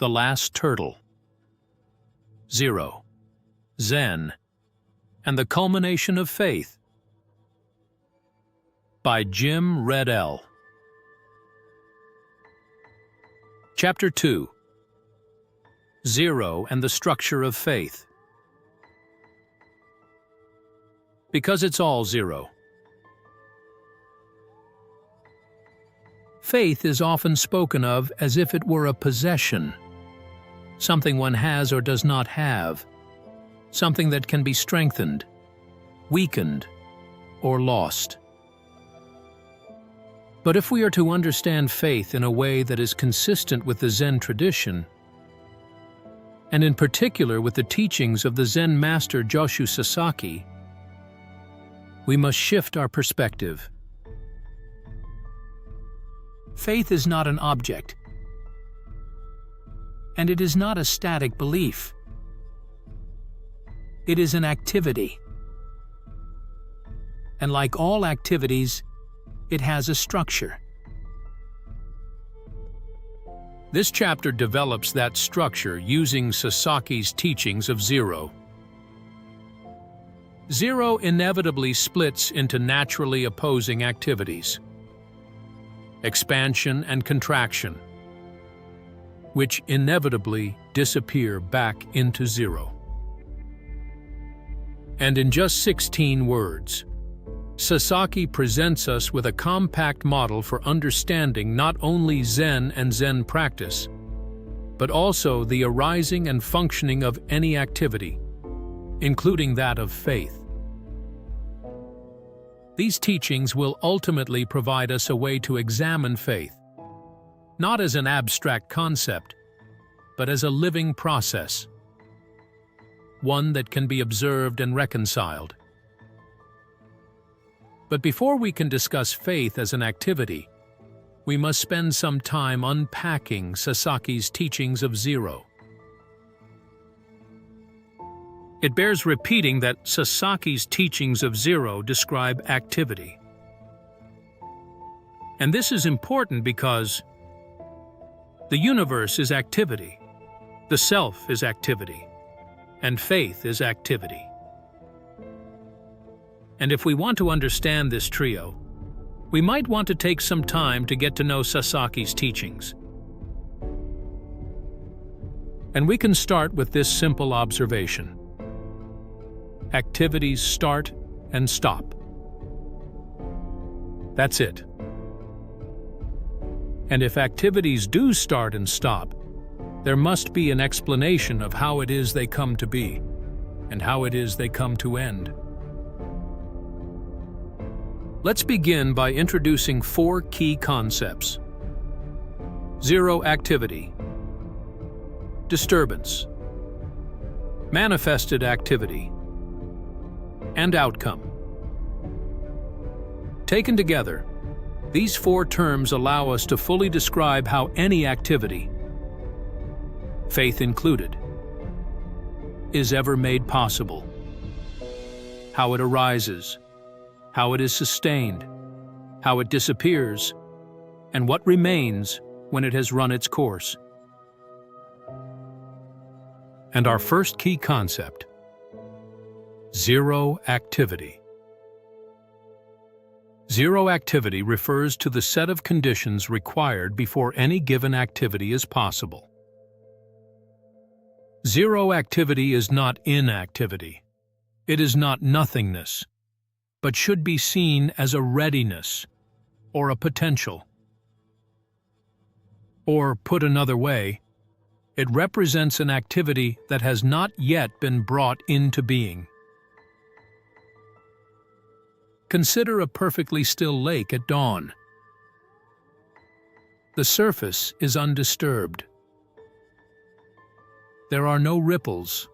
The Last Turtle, Zero, Zen, and the Culmination of Faith by Jim Reddell. Chapter 2. Zero and the Structure of Faith. Because it's all zero. Faith is often spoken of as if it were a possession, something one has or does not have, something that can be strengthened, weakened, or lost. But if we are to understand faith in a way that is consistent with the Zen tradition, and in particular with the teachings of the Zen master Joshu Sasaki, we must shift our perspective. Faith is not an object, and it is not a static belief. It is an activity. And like all activities, it has a structure. This chapter develops that structure using Sasaki's teachings of zero. Zero inevitably splits into naturally opposing activities: expansion and contraction, which inevitably disappear back into zero. And in just 16 words, Sasaki presents us with a compact model for understanding not only Zen and Zen practice, but also the arising and functioning of any activity, including that of faith. These teachings will ultimately provide us a way to examine faith, not as an abstract concept, but as a living process, one that can be observed and reconciled. But before we can discuss faith as an activity, we must spend some time unpacking Sasaki's teachings of zero. It bears repeating that Sasaki's teachings of zero describe activity. And this is important because the universe is activity, the self is activity, and faith is activity. And if we want to understand this trio, we might want to take some time to get to know Sasaki's teachings. And we can start with this simple observation: activities start and stop. That's it. And if activities do start and stop, there must be an explanation of how it is they come to be, and how it is they come to end. Let's begin by introducing 4 key concepts: zero activity, disturbance, manifested activity, and outcome. Taken together, these 4 terms allow us to fully describe how any activity, faith included, is ever made possible, how it arises, how it is sustained, how it disappears, and what remains when it has run its course. And our first key concept: zero activity. Zero activity refers to the set of conditions required before any given activity is possible. Zero activity is not inactivity. It is not nothingness, but should be seen as a readiness or a potential. Or, put another way, it represents an activity that has not yet been brought into being. Consider a perfectly still lake at dawn. The surface is undisturbed. There are no ripples,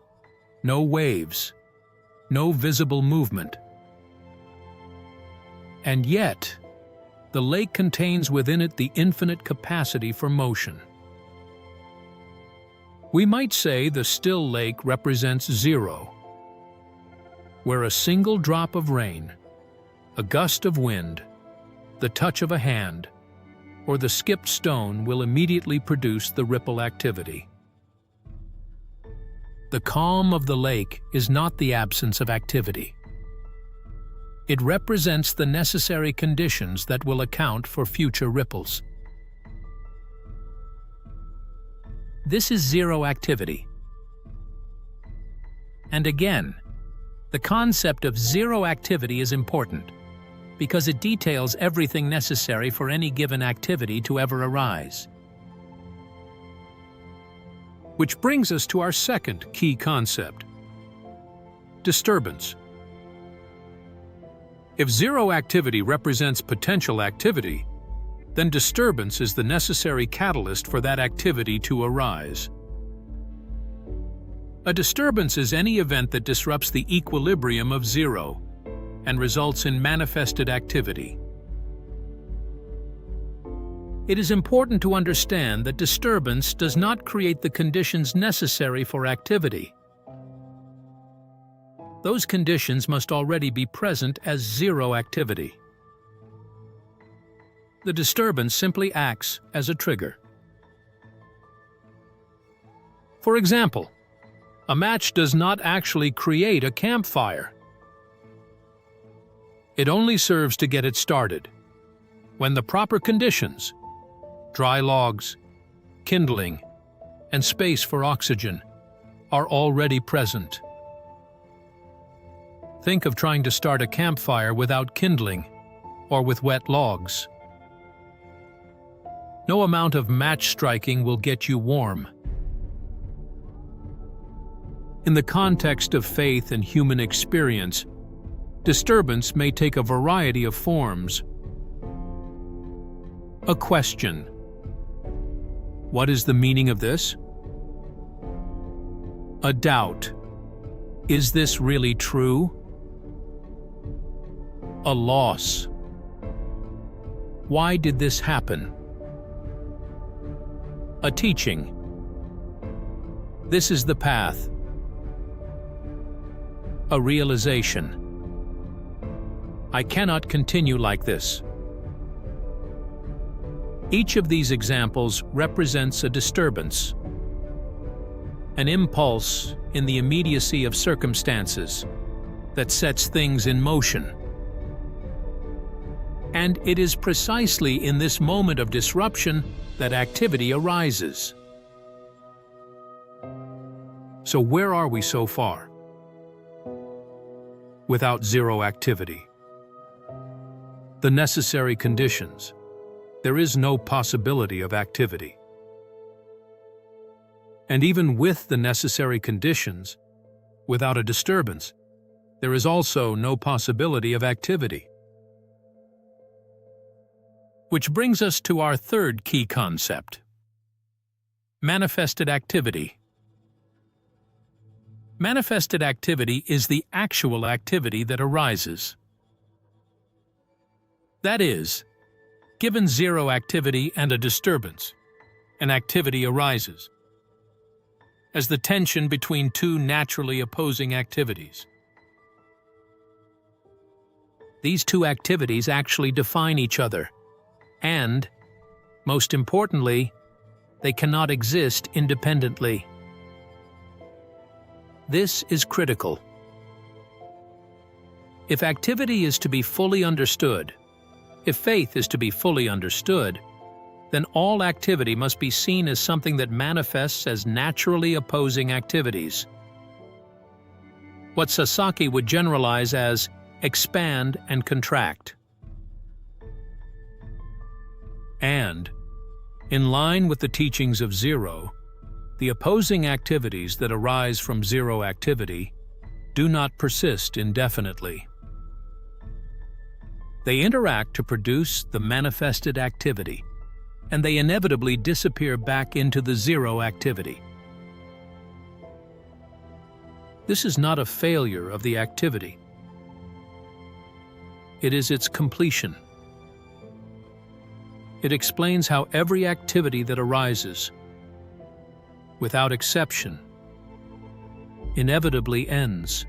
no waves, no visible movement. And yet, the lake contains within it the infinite capacity for motion. We might say the still lake represents zero, where a single drop of rain, a gust of wind, the touch of a hand, or the skipped stone will immediately produce the ripple activity. The calm of the lake is not the absence of activity. It represents the necessary conditions that will account for future ripples. This is zero activity. And again, the concept of zero activity is important because it details everything necessary for any given activity to ever arise. Which brings us to our second key concept: disturbance. If zero activity represents potential activity, then disturbance is the necessary catalyst for that activity to arise. A disturbance is any event that disrupts the equilibrium of zero and results in manifested activity. It is important to understand that disturbance does not create the conditions necessary for activity. Those conditions must already be present as zero activity. The disturbance simply acts as a trigger. For example, a match does not actually create a campfire. It only serves to get it started. When the proper conditions, dry logs, kindling, and space for oxygen, are already present. Think of trying to start a campfire without kindling or with wet logs. No amount of match striking will get you warm. In the context of faith and human experience, disturbance may take a variety of forms. A question: what is the meaning of this? A doubt: is this really true? A loss: why did this happen? A teaching: this is the path. A realization: I cannot continue like this. Each of these examples represents a disturbance, an impulse in the immediacy of circumstances that sets things in motion. And it is precisely in this moment of disruption that activity arises. So where are we so far? Without zero activity, the necessary conditions, there is no possibility of activity. And even with the necessary conditions, without a disturbance, there is also no possibility of activity. Which brings us to our third key concept: manifested activity. Manifested activity is the actual activity that arises. That is, given zero activity and a disturbance, an activity arises as the tension between two naturally opposing activities. These two activities actually define each other, and, most importantly, they cannot exist independently. This is critical. If activity is to be fully understood, if faith is to be fully understood, then all activity must be seen as something that manifests as naturally opposing activities. What Sasaki would generalize as expand and contract. And, in line with the teachings of zero, the opposing activities that arise from zero activity do not persist indefinitely. They interact to produce the manifested activity, and they inevitably disappear back into the zero activity. This is not a failure of the activity. It is its completion. It explains how every activity that arises, without exception, inevitably ends.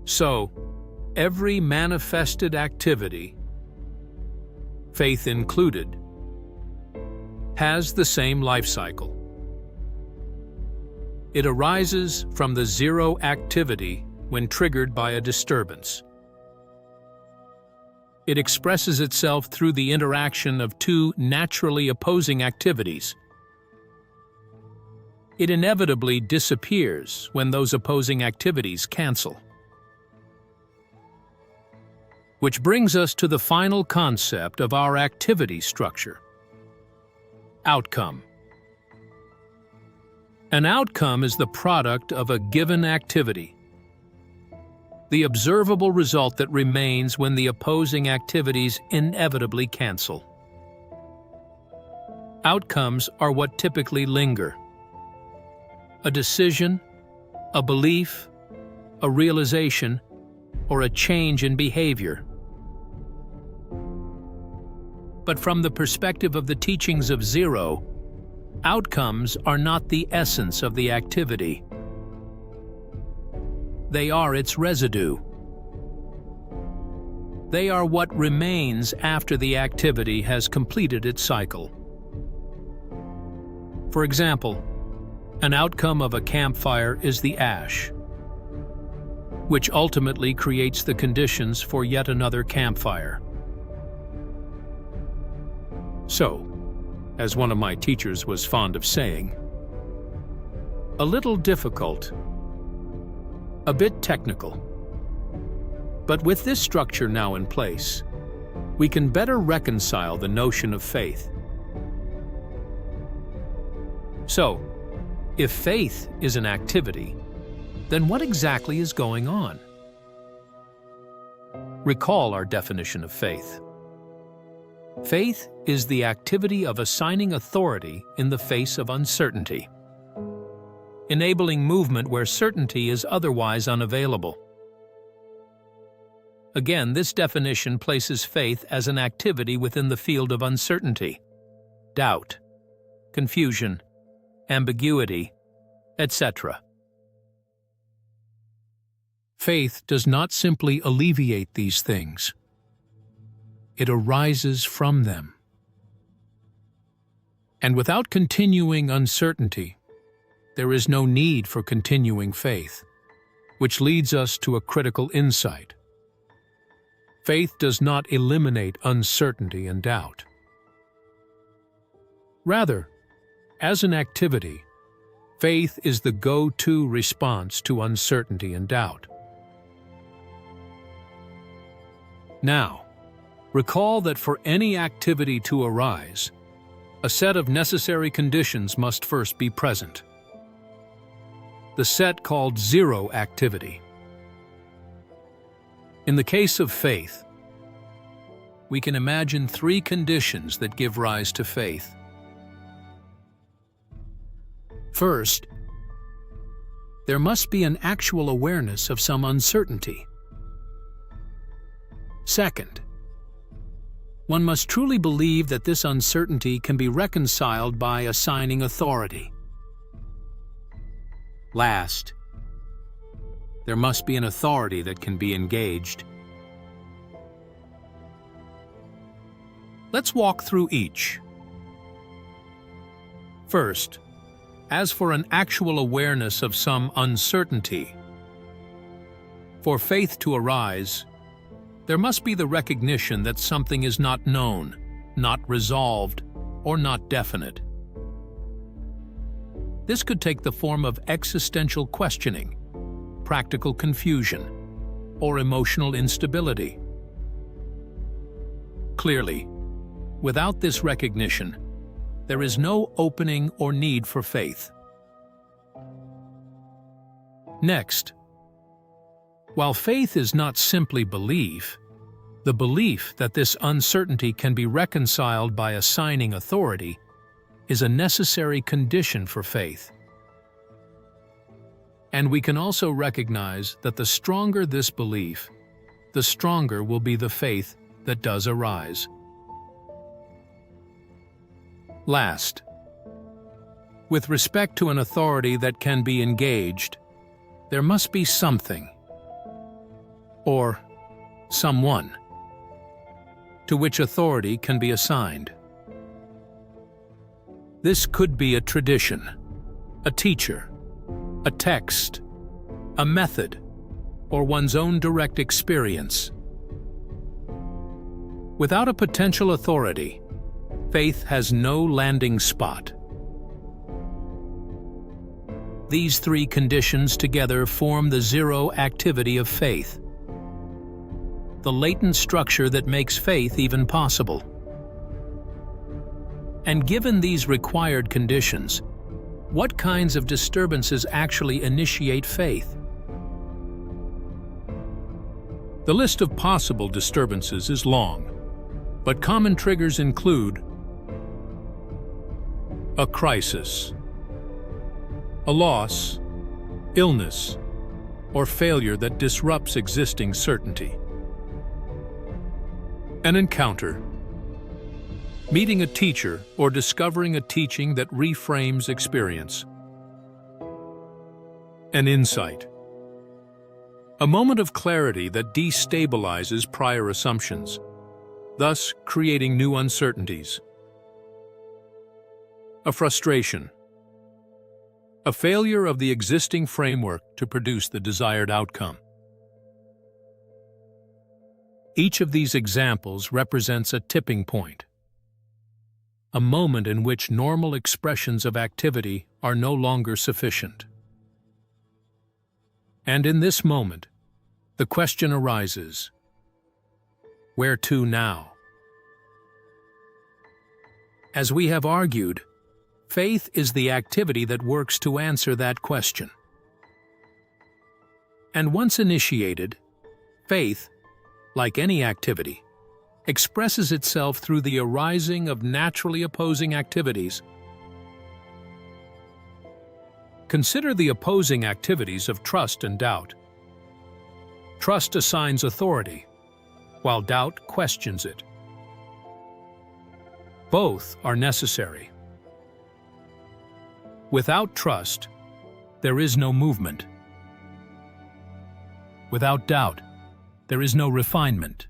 So, every manifested activity, faith included, has the same life cycle. It arises from the zero activity when triggered by a disturbance. It expresses itself through the interaction of two naturally opposing activities. It inevitably disappears when those opposing activities cancel. Which brings us to the final concept of our activity structure: outcome. An outcome is the product of a given activity, the observable result that remains when the opposing activities inevitably cancel. Outcomes are what typically linger: a decision, a belief, a realization, or a change in behavior. But from the perspective of the teachings of Zero, outcomes are not the essence of the activity. They are its residue. They are what remains after the activity has completed its cycle. For example, an outcome of a campfire is the ash, which ultimately creates the conditions for yet another campfire. So, as one of my teachers was fond of saying, a little difficult, a bit technical. But with this structure now in place, we can better reconcile the notion of faith. So, if faith is an activity, then what exactly is going on? Recall our definition of faith. Faith is the activity of assigning authority in the face of uncertainty, enabling movement where certainty is otherwise unavailable. Again, this definition places faith as an activity within the field of uncertainty, doubt, confusion, ambiguity, etc. Faith does not simply alleviate these things. It arises from them. And without continuing uncertainty, there is no need for continuing faith, which leads us to a critical insight. Faith does not eliminate uncertainty and doubt. Rather, as an activity, faith is the go-to response to uncertainty and doubt. Now, recall that for any activity to arise, a set of necessary conditions must first be present. The set called zero activity. In the case of faith, we can imagine three conditions that give rise to faith. First, there must be an actual awareness of some uncertainty. Second, one must truly believe that this uncertainty can be reconciled by assigning authority. Last, there must be an authority that can be engaged. Let's walk through each. First, as for an actual awareness of some uncertainty, for faith to arise, there must be the recognition that something is not known, not resolved, or not definite. This could take the form of existential questioning, practical confusion, or emotional instability. Clearly, without this recognition, there is no opening or need for faith. Next, while faith is not simply belief, the belief that this uncertainty can be reconciled by assigning authority is a necessary condition for faith. And we can also recognize that the stronger this belief, the stronger will be the faith that does arise. Last, with respect to an authority that can be engaged, there must be something, or someone, to which authority can be assigned. This could be a tradition, a teacher, a text, a method, or one's own direct experience. Without a potential authority, faith has no landing spot. These three conditions together form the zero activity of faith, the latent structure that makes faith even possible. And given these required conditions, what kinds of disturbances actually initiate faith? The list of possible disturbances is long, but common triggers include a crisis, a loss, illness, or failure that disrupts existing certainty. An encounter, meeting a teacher or discovering a teaching that reframes experience. An insight, a moment of clarity that destabilizes prior assumptions, thus creating new uncertainties. A frustration, a failure of the existing framework to produce the desired outcome. Each of these examples represents a tipping point, a moment in which normal expressions of activity are no longer sufficient. And in this moment, the question arises, where to now? As we have argued, faith is the activity that works to answer that question. And once initiated, faith, like any activity, expresses itself through the arising of naturally opposing activities. Consider the opposing activities of trust and doubt. Trust assigns authority, while doubt questions it. Both are necessary. Without trust, there is no movement. Without doubt, there is no refinement.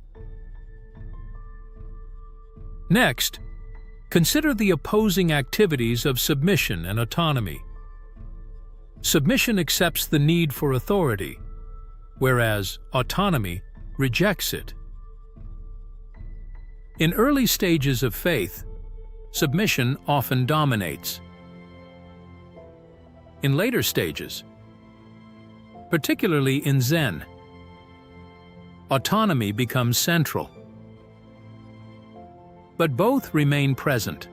Next, consider the opposing activities of submission and autonomy. Submission accepts the need for authority, whereas autonomy rejects it. In early stages of faith, submission often dominates. In later stages, particularly in Zen, autonomy becomes central. But both remain present.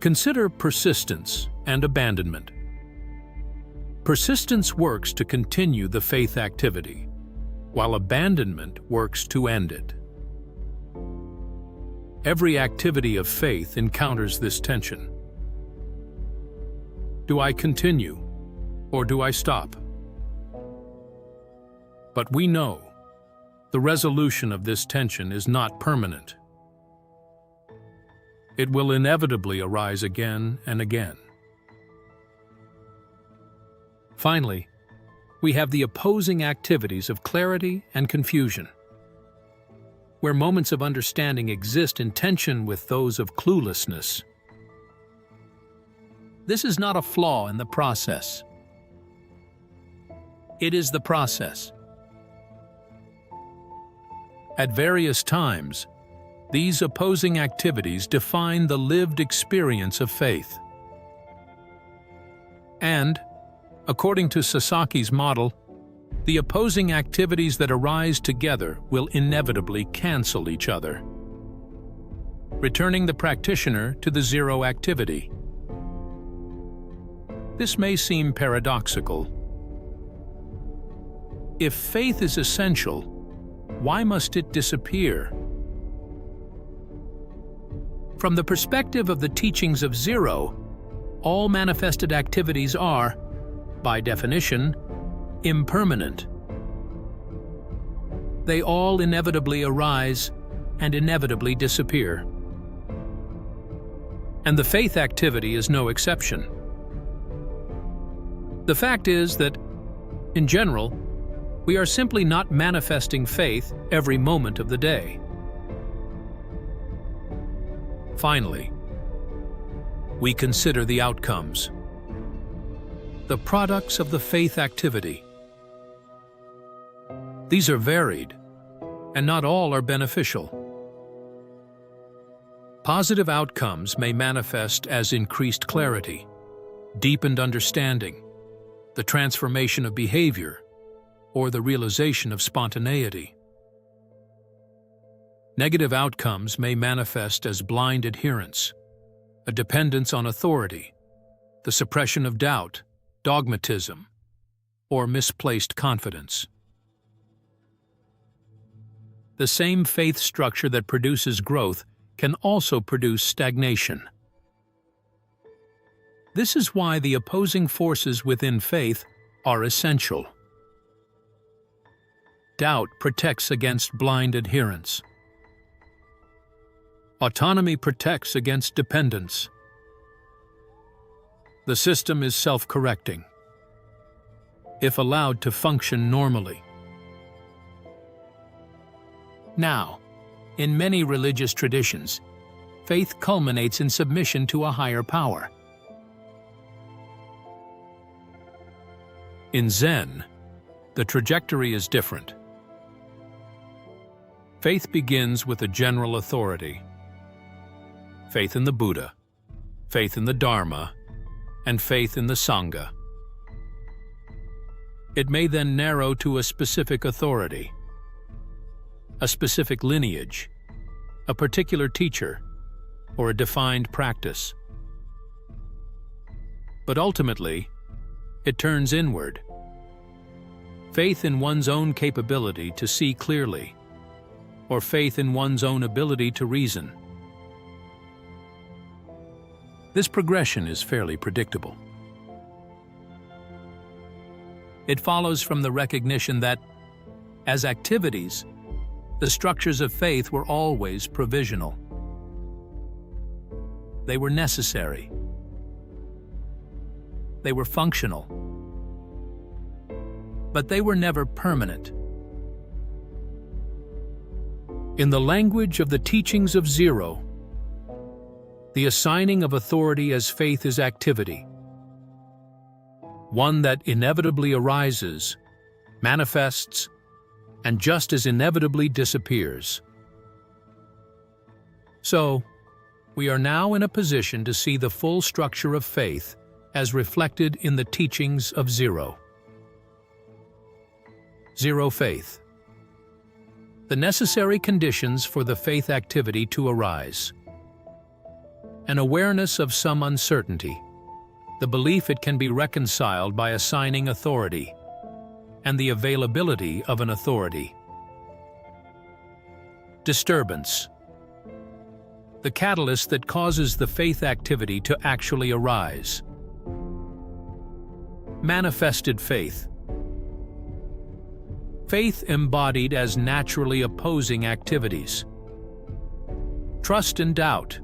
Consider persistence and abandonment. Persistence works to continue the faith activity, while abandonment works to end it. Every activity of faith encounters this tension. Do I continue, or do I stop? But we know the resolution of this tension is not permanent. It will inevitably arise again and again. Finally, we have the opposing activities of clarity and confusion, where moments of understanding exist in tension with those of cluelessness. This is not a flaw in the process. It is the process. At various times, these opposing activities define the lived experience of faith. And, according to Sasaki's model, the opposing activities that arise together will inevitably cancel each other, returning the practitioner to the zero activity. This may seem paradoxical. If faith is essential, why must it disappear? From the perspective of the teachings of zero, all manifested activities are, by definition, impermanent. They all inevitably arise and inevitably disappear. And the faith activity is no exception. The fact is that, in general, we are simply not manifesting faith every moment of the day. Finally, we consider the outcomes. The products of the faith activity. These are varied, and not all are beneficial. Positive outcomes may manifest as increased clarity, deepened understanding, the transformation of behavior, or the realization of spontaneity. Negative outcomes may manifest as blind adherence, a dependence on authority, the suppression of doubt, dogmatism, or misplaced confidence. The same faith structure that produces growth can also produce stagnation. This is why the opposing forces within faith are essential. Doubt protects against blind adherence. Autonomy protects against dependence. The system is self-correcting, if allowed to function normally. Now, in many religious traditions, faith culminates in submission to a higher power. In Zen, the trajectory is different. Faith begins with a general authority. Faith in the Buddha, faith in the Dharma, and faith in the Sangha. It may then narrow to a specific authority, a specific lineage, a particular teacher, or a defined practice. But ultimately, it turns inward. Faith in one's own capability to see clearly, or faith in one's own ability to reason. This progression is fairly predictable. It follows from the recognition that, as activities, the structures of faith were always provisional. They were necessary. They were functional. But they were never permanent. In the language of the teachings of Zero, the assigning of authority as faith is activity, one that inevitably arises, manifests, and just as inevitably disappears. So, we are now in a position to see the full structure of faith as reflected in the teachings of Zero. Zero faith. The necessary conditions for the faith activity to arise. An awareness of some uncertainty, the belief it can be reconciled by assigning authority, and the availability of an authority. Disturbance. The catalyst that causes the faith activity to actually arise. Manifested faith. Faith embodied as naturally opposing activities. Trust and doubt,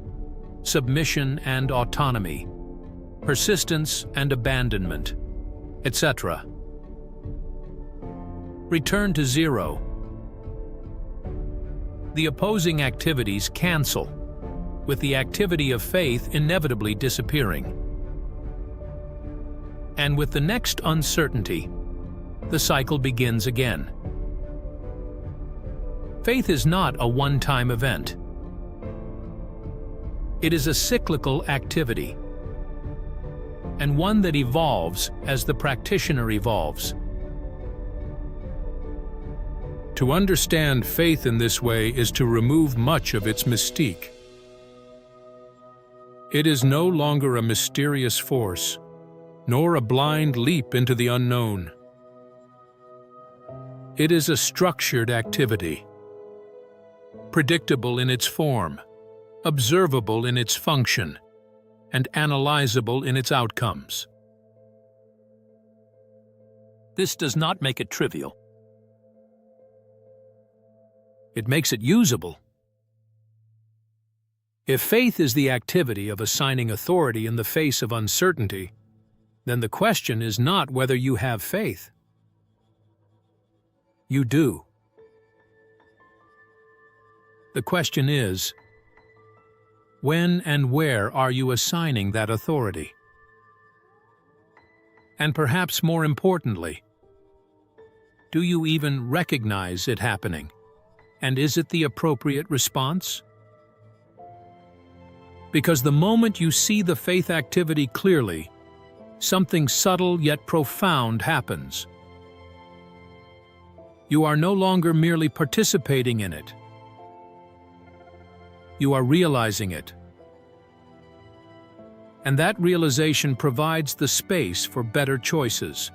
submission and autonomy, persistence and abandonment, etc. Return to zero. The opposing activities cancel, with the activity of faith inevitably disappearing. And with the next uncertainty, the cycle begins again. Faith is not a one-time event. It is a cyclical activity, and one that evolves as the practitioner evolves. To understand faith in this way is to remove much of its mystique. It is no longer a mysterious force, nor a blind leap into the unknown. It is a structured activity, predictable in its form, observable in its function, and analyzable in its outcomes. This does not make it trivial. It makes it usable. If faith is the activity of assigning authority in the face of uncertainty, then the question is not whether you have faith. You do. The question is, when and where are you assigning that authority? And perhaps more importantly, do you even recognize it happening? And is it the appropriate response? Because the moment you see the faith activity clearly, something subtle yet profound happens. You are no longer merely participating in it. You are realizing it. And that realization provides the space for better choices.